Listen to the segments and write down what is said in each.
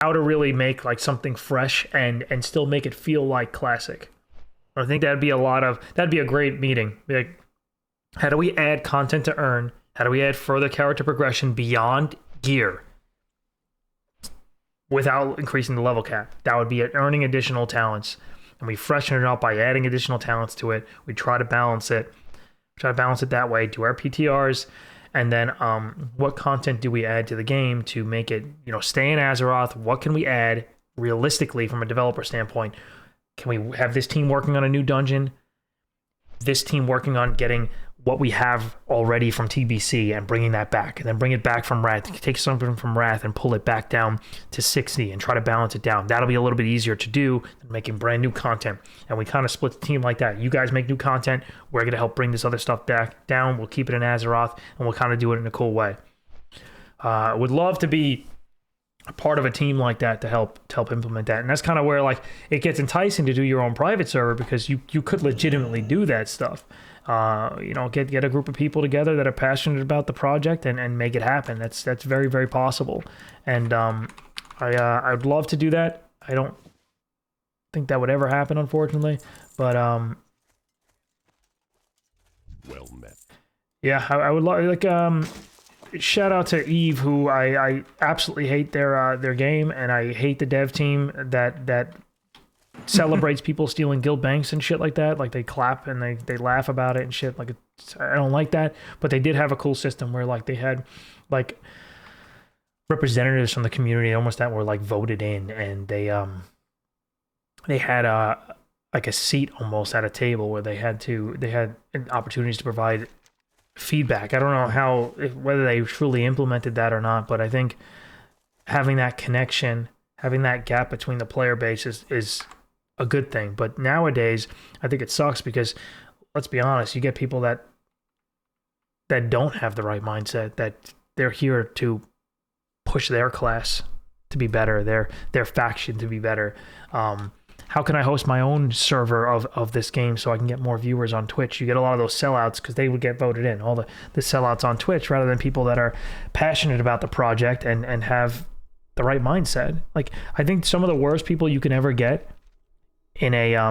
how to really make like something fresh and still make it feel like classic. I think that'd be a great meeting. Be like, how do we add content to earn? How do we add further character progression beyond gear without increasing the level cap? That would be earning additional talents. And we freshen it up by adding additional talents to it. We try to balance it. Try to balance it that way. Do our PTRs, and then what content do we add to the game to make it, stay in Azeroth? What can we add realistically from a developer standpoint? Can we have this team working on a new dungeon? This team working on getting what we have already from TBC and bringing that back, and then bring it back from Wrath. Take something from Wrath and pull it back down to 60 and try to balance it down. That'll be a little bit easier to do than making brand new content. And we kind of split the team like that. You guys make new content. We're going to help bring this other stuff back down. We'll keep it in Azeroth, and we'll kind of do it in a cool way. Would love to be a part of a team like that to help implement that. And that's kind of where like it gets enticing to do your own private server, because you could legitimately do that stuff. Get a group of people together that are passionate about the project and make it happen. That's very, very possible. And I'd love to do that. I don't think that would ever happen, unfortunately. But well met. Yeah, I would like shout out to Eve, who I absolutely hate their game, and I hate the dev team that celebrates people stealing guild banks and shit like that. Like they clap and they laugh about it and shit. Like I don't like that. But they did have a cool system where like they had like representatives from the community almost that were like voted in, and they had like a seat almost at a table where they had opportunities to provide feedback. I don't know whether they truly implemented that or not, but I think having that connection, having that gap between the player base is a good thing. But nowadays, I think it sucks because, let's be honest, you get people that don't have the right mindset, that they're here to push their class to be better, their faction to be better. How can I host my own server of this game so I can get more viewers on Twitch? You get a lot of those sellouts because they would get voted in. All the sellouts on Twitch rather than people that are passionate about the project and have the right mindset. Like, I think some of the worst people you can ever get in a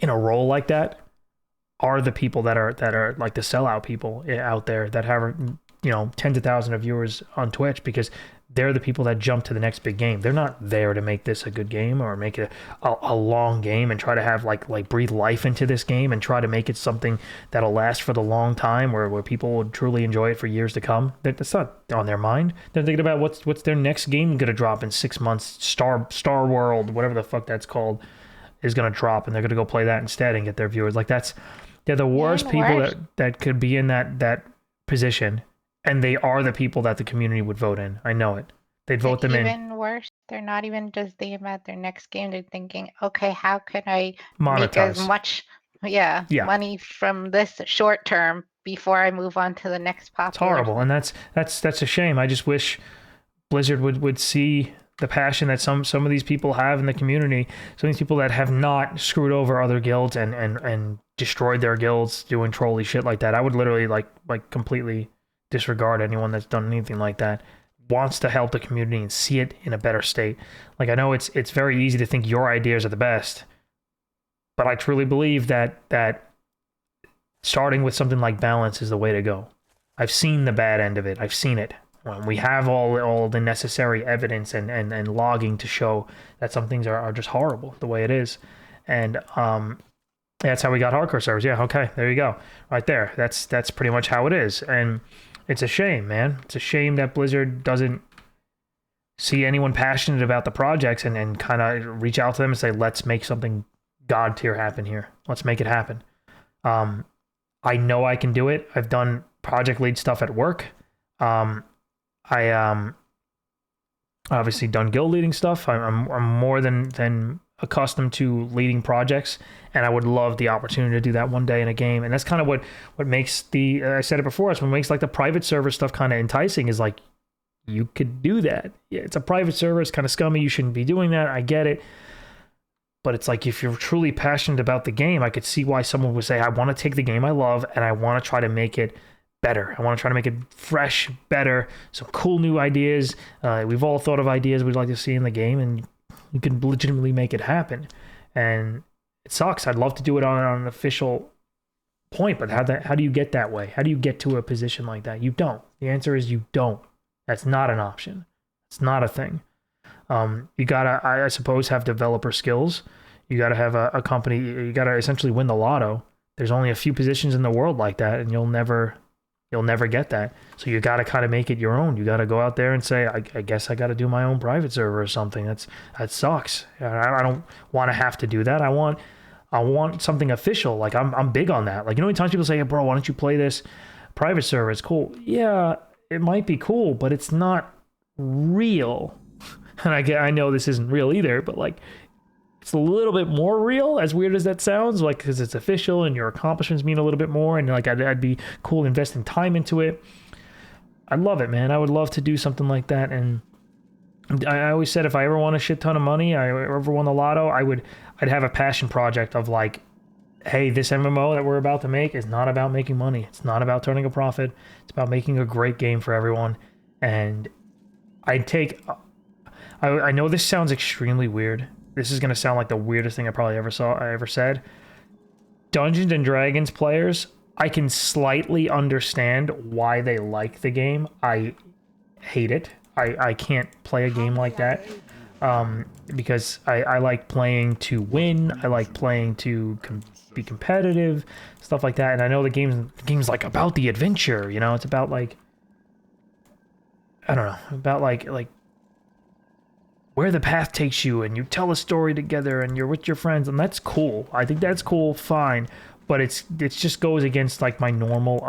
role like that are the people that are like the sellout people out there that have tens of thousands of viewers on Twitch, because they're the people that jump to the next big game. They're not there to make this a good game or make it a long game and try to have like breathe life into this game and try to make it something that'll last for the long time where people will truly enjoy it for years to come. That's not on their mind. They're thinking about what's their next game going to drop in 6 months. Star World, whatever the fuck that's called, is going to drop, and they're going to go play that instead and get their viewers. Like they're the worst people that could be in that position. And they are the people that the community would vote in. I know it. They'd vote them in. Even worse, they're not even just thinking about their next game. They're thinking, okay, how can I make Monetize. as much money from this short term before I move on to the next popular? It's horrible, and that's a shame. I just wish Blizzard would see the passion that some of these people have in the community. Some of these people that have not screwed over other guilds and destroyed their guilds doing trolly shit like that. I would literally like completely disregard anyone that's done anything like that. Wants to help the community and see it in a better state. Like, I know it's very easy to think your ideas are the best, but I truly believe that starting with something like balance is the way to go. I've seen the bad end of it. I've seen it. When we have all the necessary evidence and logging to show that some things are just horrible the way it is. And that's how we got hardcore servers. Yeah, okay, there you go. Right there. That's pretty much how it is. And it's a shame, man. It's a shame that Blizzard doesn't see anyone passionate about the projects and kind of reach out to them and say, let's make something God tier happen here. Let's make it happen. I know I can do it. I've done project lead stuff at work. I obviously done guild leading stuff. I'm more than accustomed to leading projects, and I would love the opportunity to do that one day in a game. And that's kind of what makes I said it before, it's what makes like the private server stuff kind of enticing, is like, you could do that. Yeah, it's a private server, it's kind of scummy, you shouldn't be doing that, I get it. But it's like, if you're truly passionate about the game, I could see why someone would say, I want to take the game I love and I want to try to make it better. I want to try to make it fresh, better, some cool new ideas. We've all thought of ideas we'd like to see in the game, and you can legitimately make it happen. And it sucks. I'd love to do it on an official point, but how do you get that way? How do you get to a position like that? You don't. The answer is you don't. That's not an option. It's not a thing. You gotta, I suppose, have developer skills. You gotta have a company. You gotta essentially win the lotto. There's only a few positions in the world like that, and you'll never get that. So you gotta kind of make it your own. You gotta go out there and say, I guess I gotta do my own private server or something. That sucks. I don't want to have to do that. I want something official. Like I'm big on that. Like, you know, many times people say, hey, bro, why don't you play this private server? It's cool. Yeah, it might be cool, but it's not real. And I know this isn't real either, but like, it's a little bit more real, as weird as that sounds, like, because it's official and your accomplishments mean a little bit more, and like I'd be cool investing time into it. I love it, man. I would love to do something like that. And I always said, if I ever won a shit ton of money, I ever won the lotto, I'd have a passion project of like, hey, this MMO that we're about to make is not about making money. It's not about turning a profit. It's about making a great game for everyone. And I know this sounds extremely weird. This is going to sound like the weirdest thing I probably ever said. Dungeons and Dragons players, I can slightly understand why they like the game. I hate it. I can't play a game like that. Because I like playing to win. I like playing to be competitive, stuff like that. And I know the game's like about the adventure, you know? It's about like, I don't know, about like where the path takes you, and you tell a story together, and you're with your friends, and that's cool. I think that's cool, fine, but it just goes against like my normal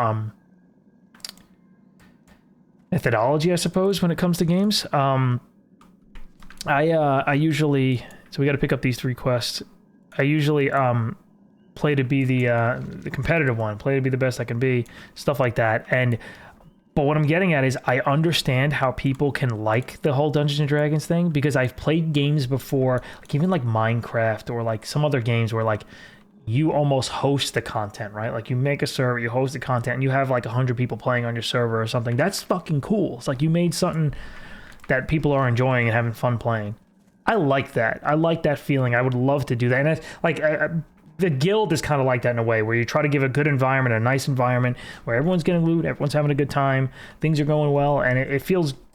methodology, I suppose, when it comes to games. I usually, so we got to pick up these 3 quests. I usually play to be the competitive one, play to be the best I can be, stuff like that. But what I'm getting at is I understand how people can like the whole Dungeons and Dragons thing, because I've played games before, like even like Minecraft or like some other games where like you almost host the content, right? Like you make a server, you host the content, and you have like 100 people playing on your server or something. That's fucking cool. It's like you made something that people are enjoying and having fun playing. I like that. I like that feeling. I would love to do that. And that's like the guild is kind of like that in a way, where you try to give a good environment, a nice environment where everyone's getting loot, everyone's having a good time, things are going well, and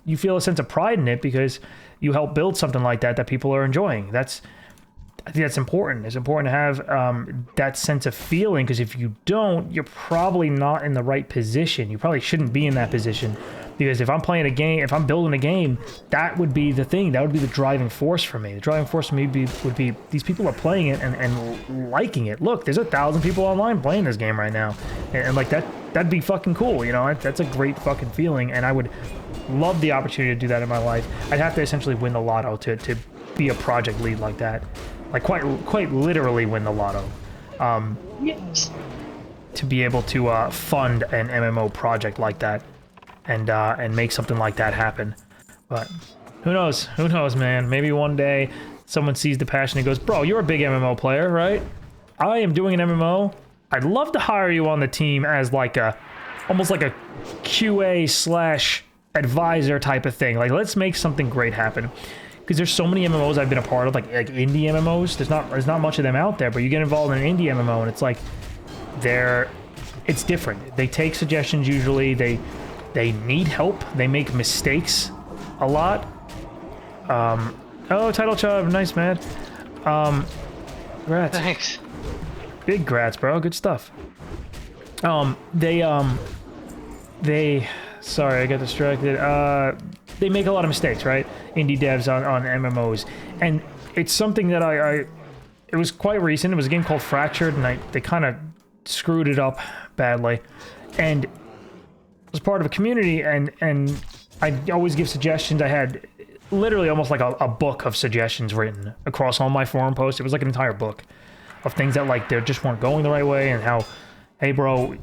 you feel a sense of pride in it because you help build something like that people are enjoying. I think that's important. It's important to have that sense of feeling, because if you don't, you're probably not in the right position. You probably shouldn't be in that position, because if I'm playing a game, if I'm building a game, that would be the thing. That would be the driving force for me. The driving force for me would be these people are playing it and liking it. Look, there's 1,000 people online playing this game right now, and like that'd be fucking cool. You know, that's a great fucking feeling, and I would love the opportunity to do that in my life. I'd have to essentially win the lotto to be a project lead like that. Like quite literally win the lotto, Yes. to be able to fund an MMO project like that, and make something like that happen. But who knows? Who knows, man? Maybe one day someone sees the passion and goes, "Bro, you're a big MMO player, right? I am doing an MMO. I'd love to hire you on the team as like almost like a QA / advisor type of thing. Like, let's make something great happen." Because there's so many MMOs I've been a part of, like indie MMOs. There's not much of them out there, but you get involved in an indie MMO, and it's like it's different. They take suggestions usually. They need help. They make mistakes a lot. Oh, Title Chub, nice, man. Grats. Thanks. Big grats, bro. Good stuff. Sorry, I got distracted. They make a lot of mistakes, right? Indie devs on MMOs. And it's something that it was quite recent. It was a game called Fractured, and they kind of screwed it up badly. And I was part of a community, and I always give suggestions. I had literally almost like a book of suggestions written across all my forum posts. It was like an entire book of things that like they just weren't going the right way, and how, hey bro,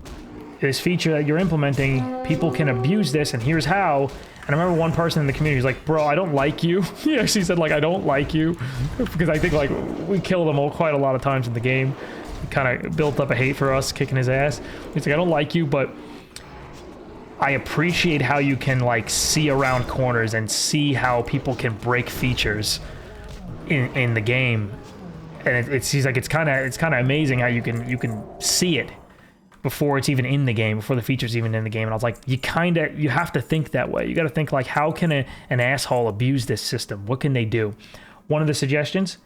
this feature that you're implementing, people can abuse this, and here's how. And I remember one person in the community was like, bro, I don't like you. He actually said, like, I don't like you. Because I think, like, we killed him quite a lot of times in the game. He kind of built up a hate for us, kicking his ass. He's like, I don't like you, but I appreciate how you can like see around corners and see how people can break features in the game, and it seems like it's kind of amazing how you can see it before it's even in the game, before the feature's even in the game. And I was like, you have to think that way. You got to think like, how can an asshole abuse this system? What can they do? One of the suggestions,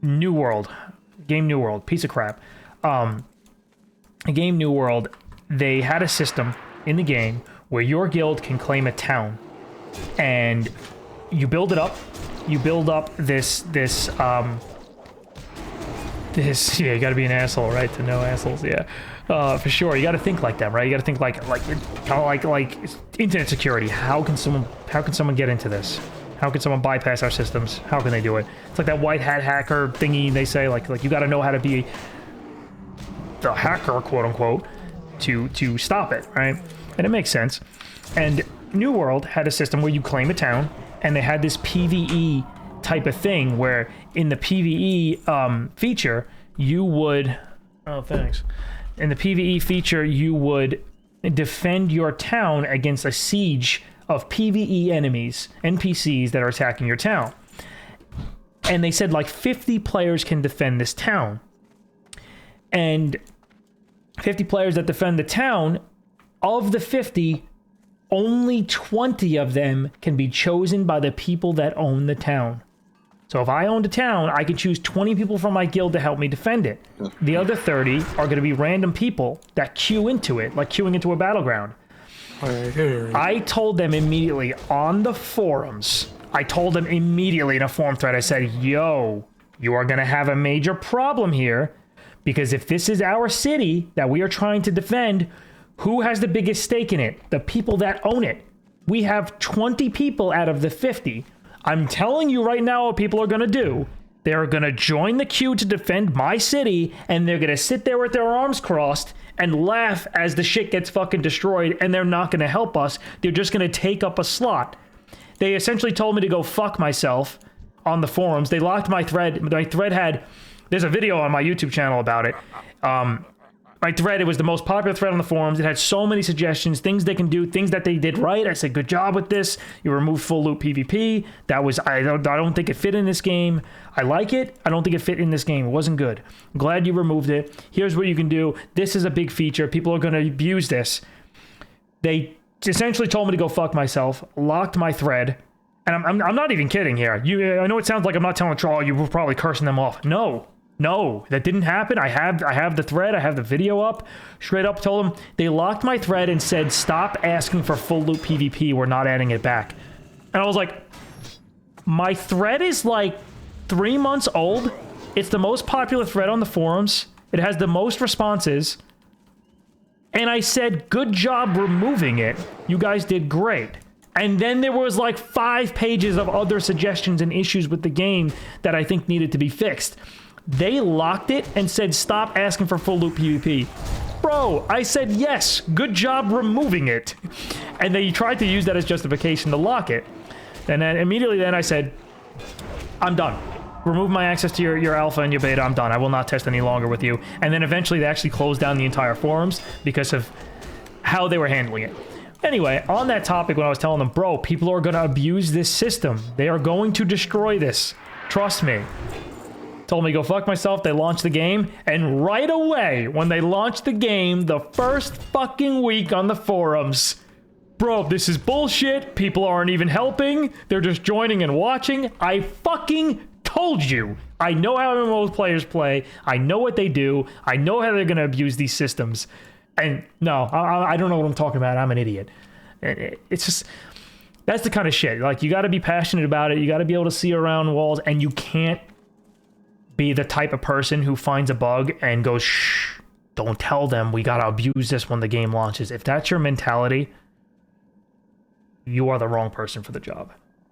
New World, piece of crap. Game New World, they had a system in the game where your guild can claim a town, and you build it up. You build up this yeah, you gotta be an asshole, right, to know assholes, yeah. For sure, you gotta think like that, right? You gotta think like kind of like internet security. How can someone get into this? How can someone bypass our systems? How can they do it? It's like that white hat hacker thingy they say, like you gotta know how to be the hacker, quote unquote, to stop it, right? And it makes sense. And New World had a system where you claim a town, and they had this PvE type of thing where in the PvE feature, you would... Oh, thanks. In the PvE feature, you would defend your town against a siege of PvE enemies, NPCs that are attacking your town. And they said like 50 players can defend this town. And 50 players that defend the town, of the 50... only 20 of them can be chosen by the people that own the town. So if I owned a town, I could choose 20 people from my guild to help me defend it. The other 30 are going to be random people that queue into it, like queuing into a battleground. I told them immediately on the forums, I told them immediately in a forum thread, I said, yo, you are going to have a major problem here, because if this is our city that we are trying to defend, who has the biggest stake in it? The people that own it. We have 20 people out of the 50. I'm telling you right now what people are going to do. They're going to join the queue to defend my city, and they're going to sit there with their arms crossed and laugh as the shit gets fucking destroyed, and they're not going to help us. They're just going to take up a slot. They essentially told me to go fuck myself on the forums. They locked my thread. My thread had... There's a video on my YouTube channel about it. My thread, it was the most popular thread on the forums. It had so many suggestions, things they can do, things that they did right. I said, good job with this. You removed full loop PvP. That was, I don't think it fit in this game. I like it. I don't think it fit in this game. It wasn't good. I'm glad you removed it. Here's what you can do. This is a big feature. People are going to abuse this. They essentially told me to go fuck myself, locked my thread. And I'm not even kidding here. I know it sounds like I'm not telling the troll. You were probably cursing them off. No, that didn't happen. I have the thread. I have the video up. Straight up told them they locked my thread and said, stop asking for full loop PvP. We're not adding it back. And I was like, my thread is like 3 months old. It's the most popular thread on the forums. It has the most responses. And I said, good job removing it. You guys did great. And then there was like 5 pages of other suggestions and issues with the game that I think needed to be fixed. They locked it and said, stop asking for full loop PvP. Bro, I said, yes, good job removing it. And they tried to use that as justification to lock it. And then immediately then I said, I'm done. Remove my access to your alpha and your beta. I'm done. I will not test any longer with you. And then eventually they actually closed down the entire forums because of how they were handling it. Anyway, on that topic, when I was telling them, bro, people are going to abuse this system. They are going to destroy this. Trust me. Told me to go fuck myself. They launched the game. And right away, when they launched the game, the first fucking week on the forums, bro, this is bullshit. People aren't even helping. They're just joining and watching. I fucking told you. I know how MMO players play. I know what they do. I know how they're going to abuse these systems. And no, I don't know what I'm talking about. I'm an idiot. It's just, that's the kind of shit. Like, you got to be passionate about it. You got to be able to see around walls, and you can't be the type of person who finds a bug and goes, shh, don't tell them. We got to abuse this when the game launches. If that's your mentality, you are the wrong person for the job.